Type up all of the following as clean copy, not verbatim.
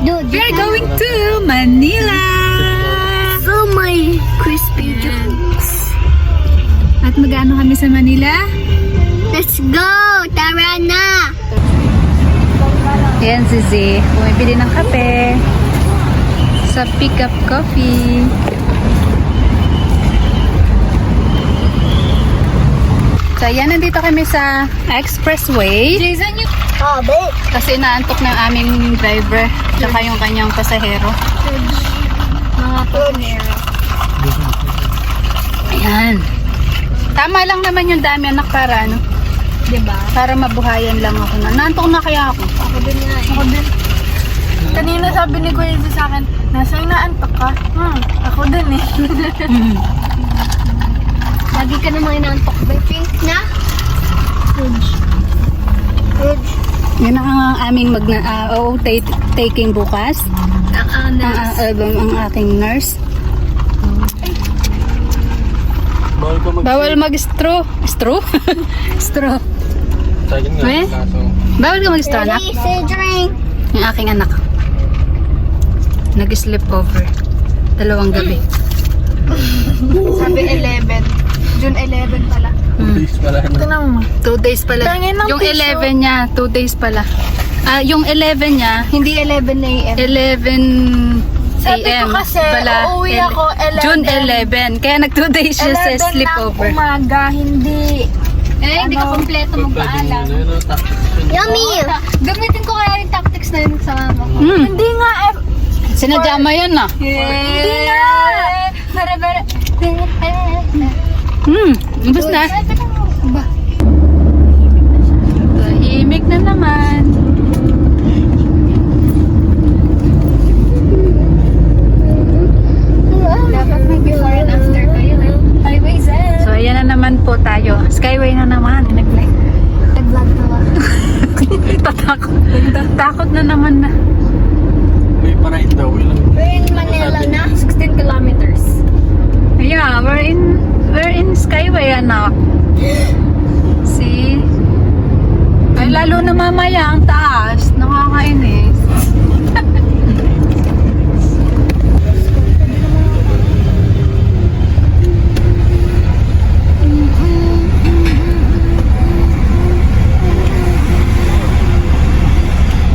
We're going to Manila. So my crispy jokes. At mag-ano kami sa Manila? Let's go! Tara na! Ayan si Z. Bumibili ng kape sa Pick Up Coffee. So, ayan, nandito kami sa Expressway. Jason, you... Oh, babe. Kasi inaantok na yung aming driver tsaka yung kanyang pasahero. Mga pasahero. Ayan. Tama lang naman yung dami anak para ano. Diba? Para mabuhayan lang ako na. Naantok na kaya ako. Ako din nga eh. Ako din. Kanina sabi ni Kuya Jay sa akin, nasa inaantok ka? Ako din eh. Lagi ka naman inaantok, baby. Na? Fudge. Fudge. Yan ang aming taking bukas. Ang Ang aking nurse. Bawal mag-straw. Straw? Straw. Eh? Bawal ka mag-straw, anak? Ready, say drink. Yung aking anak. Nag-sleep over. 2 gabi. Sabi 11. June 11 pala. Ito na mo. 2 days pala. Tangin ng Yung piso. 11 niya, 2 days pala. Yung 11 niya, Hindi 11 a.m. 11 Sabi ko AM kasi, pala. uuwi ako 11. June 11. Kaya nag 2 days siya sa 11 ng sleepover. umaga, hindi. Hindi ka kompleto magpaalam. Yummy! Gamitin ko kaya yung tactics na yun sa mama ko. Hindi nga eh. Sinadya mo yun na. Hindi nga. Ubus na. Tahimik na naman. Dapat may before and after kayo eh. Highway Zen. So, ayan na naman po tayo. Skyway na naman. Nag-vlog na ba? Takot na naman na. May parade daw. We're in Manila na. 16 kilometers. Yeah, we're in Skyway, anak. See? Ay, lalo na mamaya ang taas. Nakakainis.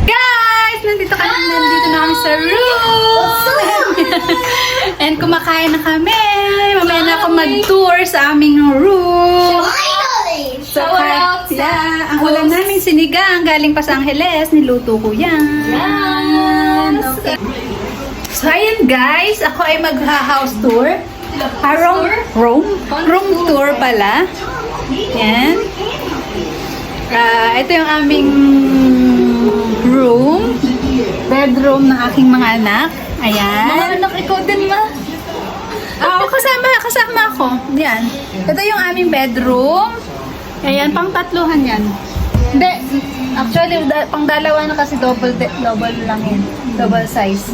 Guys! Nandito na kami sa room! And kumakain na kami. Mamaya na ako mag-tour sa aming room. Finally! So, yeah, ang ulam namin sinigang. Galing pa sa Angeles. Niluto ko yan. Okay. So, ayan guys. Ako ay mag-house tour. Room tour pala. Yan. Ito yung aming room. Bedroom ng aking mga anak. Ayan. Mga anak, ikaw din ma. Oo, kasama ako. Yan. Ito yung aming bedroom. Ayan, pang tatluhan yan. Hindi. Actually, pang dalawa na kasi double lang yan. Double size.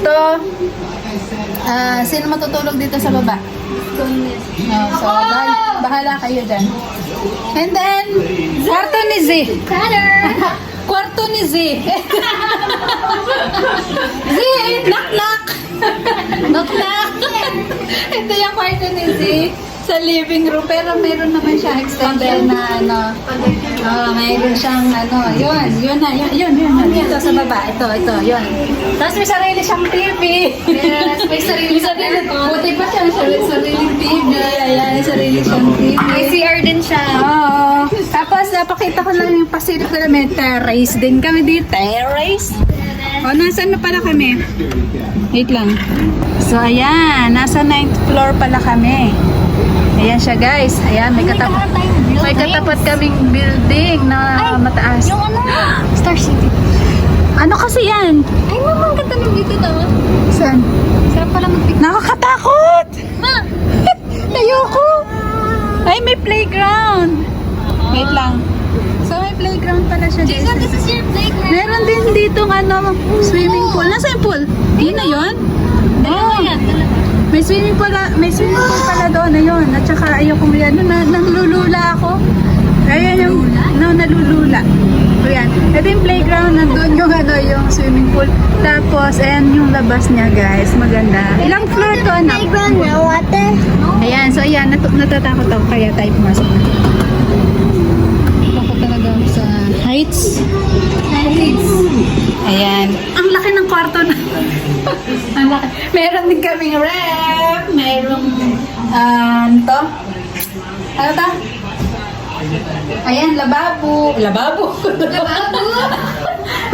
So, sino matutulog dito sa baba? So, bahala kayo dyan. And then, kwarto ni Z. Kwarto ni Z. Z, knock-knock. Knock-knock. Ito yung kwarto ni Z sa living room. Pero meron naman siya extender na ano. Mayroon siyang ano. Yun. Ito sa baba. Ito, yun. Tapos may sarili siyang TV. Yes, may sarili Buti pa siya. Sariling TV. Ayan, sarili siyang TV. May CR din siya. Oo. Tapos, napakita ko lang yung pasilip ko na may terrace din kami dito. Terrace? O, nasaan na pala kami? Wait lang. So, ayan. Nasa 9th floor pala kami. Ayan siya, guys. Ayan, may katapat kaming building na mataas. Yung ano? Star City. Ano kasi yan? Ay, mama, ang ganda nung dito daw. Saan? Sarap pala mag-pick. Nakakatakot! Ma! Ayoko! Ay, may playground. Wait lang. So, may playground pala siya. Jason, this is your playground. Meron din dito swimming pool. Nasaan yung pool? Yun na yun? Dalawa yan, dalawa. May swimming pool pala doon. Ayun. At saka ayoko mo yan. Nalulula ako. Ayan yung nalulula. So yan. Ito yung playground, nandun yung yung swimming pool. Tapos, ayan yung labas niya guys. Maganda. Ilang floor to anak? Playground na water. Ayan, so ayan, natatakot ako kaya tayo pumasok na. Ako talaga ako sa heights. Ayan. Ang laki ng kwarto na. Ang laki. Meron din kaming ref. Merong, to. Ano to? Ayan, lababo. Lababo?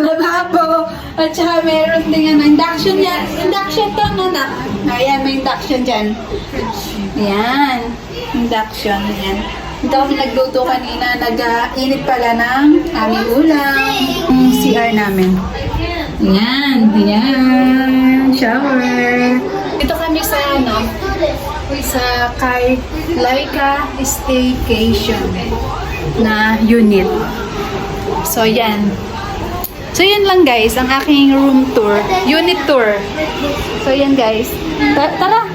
Lababo. At saka meron din induction yan. Induction to, anak. Ayan, may induction dyan. Ayan. Induction. Ayan. Ito kami nagluto kanina. Nag-init pala ng aming ulam. Yung CR namin. Ayan. Ayan. Shower. Ito kami sa sa kay Laika Staycation na unit. So, yan. So, yan lang guys, ang aking room tour. Unit tour. So, yan guys. Tara!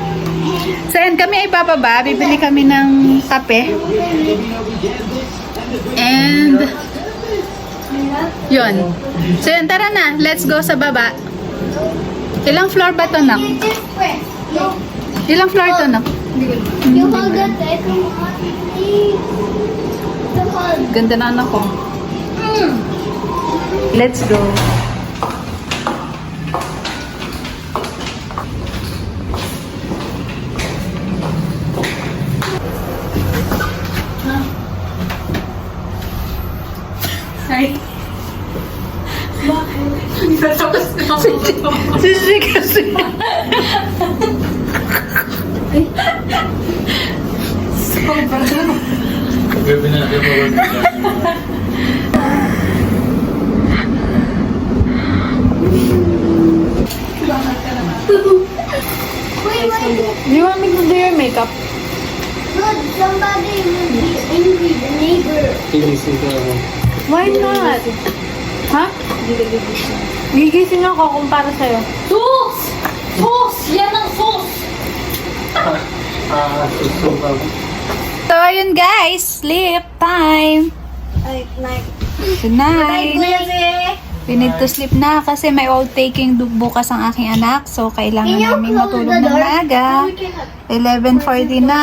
So, yan kami ay bababa. Bibili kami ng kape. And, yun. So, yan. Tara na. Let's go sa baba. Ilang floor ba ito, nak? Ilang floor ito, nak? You hold it. Ganda na anak ko. Let's go. Ay. Sisi kasi. Gabi na natin mawag Do you want me to do your makeup? Look, somebody will be angry, the neighbor. Tinising ka mo. Why not? Ha? Gigising ako kumpara sa'yo. Sus! Sus! Yan ang sus! Susuka. So, ayun guys. Sleep time. Ay, night. Good night. We need to sleep na kasi may all taking bukas ang aking anak. So, kailangan namin matulog ng maaga. 11:40 na.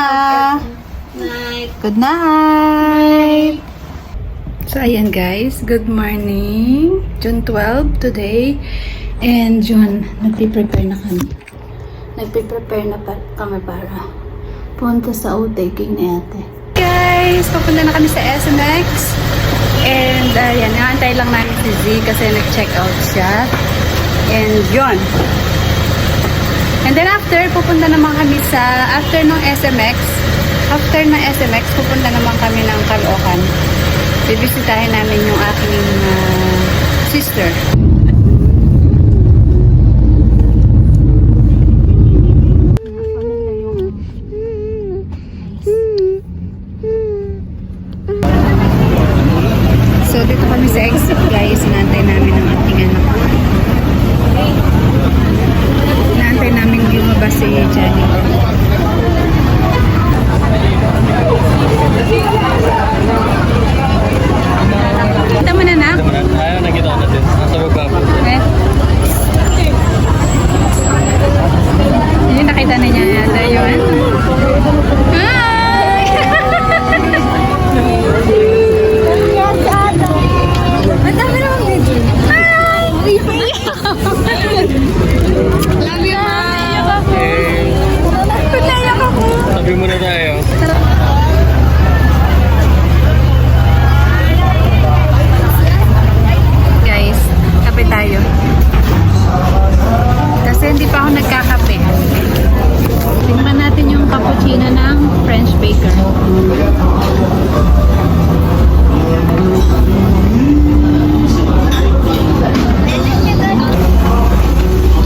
Night. Good night. So, ayan guys. Good morning. June 12 today. And June, nagpe-prepare na kami. Nagpe-prepare na kami para punta sa all taking ni ate. Guys, papunta na kami sa SMX. And, yan, naantay lang namin si Z kasi nag-check out siya. And, yun. And then after, pupunta naman kami sa, after ng SMX, pupunta naman kami ng Caloocan. Bibisitahin namin yung aking sister. So, dito kami sa exit, guys. Inaantay namin ang ating anak. Inaantay namin lumabas si Jenny. Kita mo na, nak? Ayaw, nakita ko natin. Nasa baba po. Eh? Yung nakita na niya yata yun. Hi! Ang dami naman medyo. Hi! Love you, ma! Pinayak ako. Sabi mo na tayo. Guys, kape tayo. Kasi hindi pa ako nagkakape. Tingnan natin yung cappuccino ng French baker.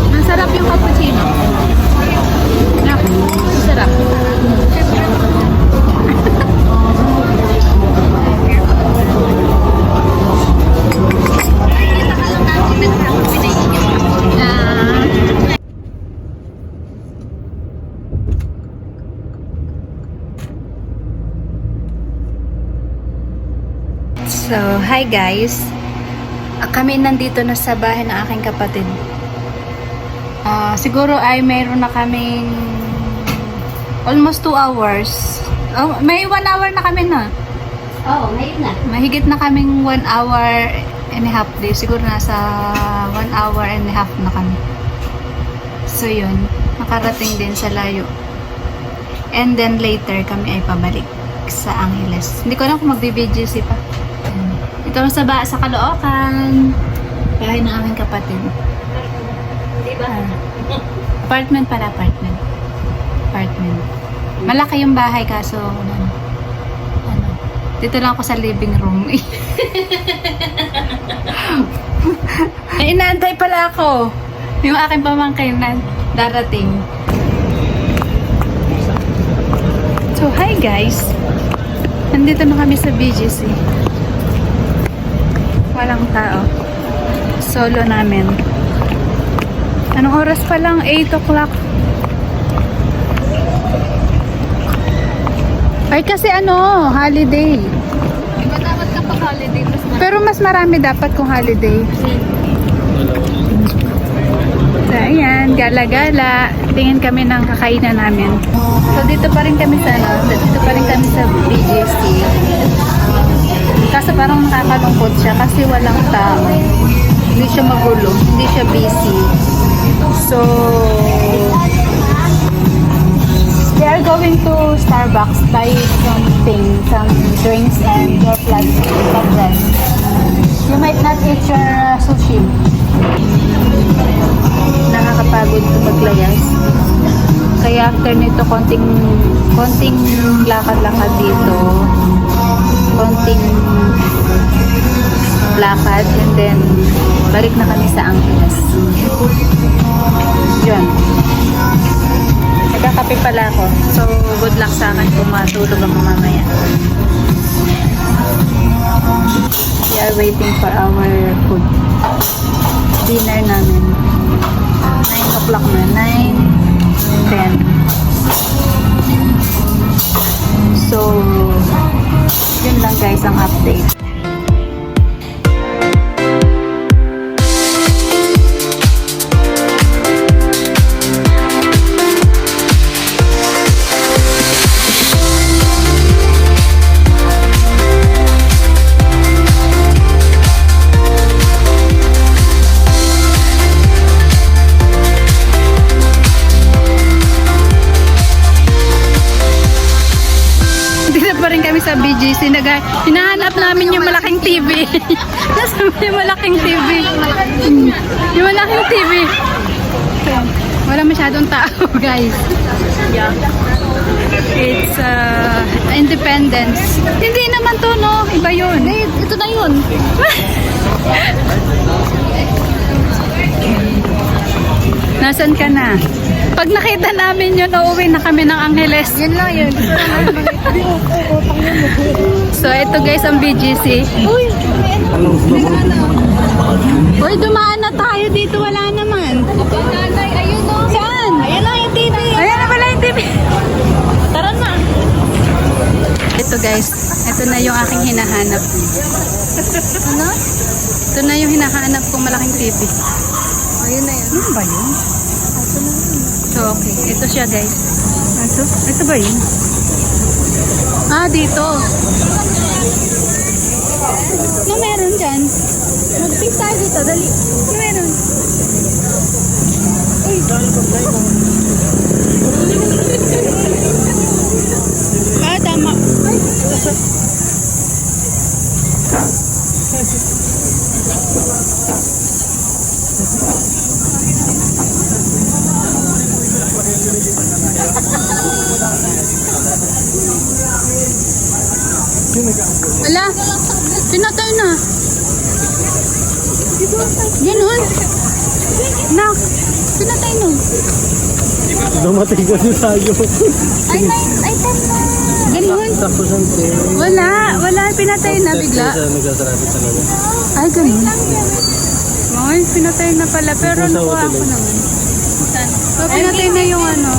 Masarap yung cappuccino. Masarap. So, hi guys. kami nandito na sa bahay ng aking kapatid. Siguro ay mayroon na kaming almost 2 hours. Oh, may 1 hour na kami na. Oo, ngayon na. Mahigit na kaming 1 hour and a half day. Siguro nasa 1 hour and a half na kami. So yun, nakarating din sa layo. And then later kami ay pabalik sa Angeles. Hindi ko alam kung magbi-BGC pa. Ito sa Caloocan. Bahay ng aming kapatid. Diba? Apartment pala, apartment. Apartment. Malaki yung bahay kaso ano, dito lang ako sa living room. Ay, inaantay pala ako. Yung aking pamangkin na darating. So, hi guys. Nandito na kami sa BGC. Walang tao. Solo namin. Anong oras pa lang? 8 o'clock. Ay, kasi ano, holiday. Diba dapat kapag holiday, Pero mas marami dapat kung holiday. So, ayan, gala-gala. Tingin kami ng kakainan namin. So, dito pa rin kami sa, dito pa rin kami sa BGC. Kaso parang nakakalungkot siya kasi walang tao. Hindi siya magulo, hindi siya busy. So, we are going to Starbucks, buy something, some drinks and your plastic. You might not eat your sushi. Nakakapagod to maglayas. Kaya after nito, konting lakad-lakad dito. Konting lakad and then balik na kami sa Angeles. Yun. Nagkakape pala ako. So, good luck sa akin kung matulog ako mamaya. We are waiting for our food. Dinner namin. 9 o'clock na. 9, 10. So, yun lang guys ang update. Sa BGC, hinahanap namin yung malaking TV. Nasa yung malaking TV. Yung malaking TV. Wala masyadong tao, guys. Yeah. It's Independence. Hindi naman to, no? Iba yun. Ito na yun. Nasaan ka na? Pag nakita namin yun, uuwi na kami ng Angeles. Yun lang yun. So, ito guys ang BGC. Uy! Uy, dumaan na tayo dito. Wala naman. nanay, ayun o. Saan? Ayan na yung TV. Ayan na pala yung TV. Tara na. Ito guys, ito na yung aking hinahanap. Ano? Ito na yung hinahanap kong malaking TV. Ayun na yun. Ano ba yun? So, okay. Ito siya, guys. Ito ba yun? Ah, dito. No, meron dyan. Mag-pick tayo dito. Dali. No, meron. Uy. Ah, tama. Wala. Pinatay na. Ganun. Na. Pinatay na. Dumating ka na tayo. Ay, time na. Ganun. Tapos ang Wala. Wala. Pinatay na bigla. nagsasabi talaga. Ay, ganun. Ay, pinatay na pala. Pero nakuha ko naman. So, pinatay na yung ano.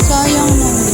Sayang naman.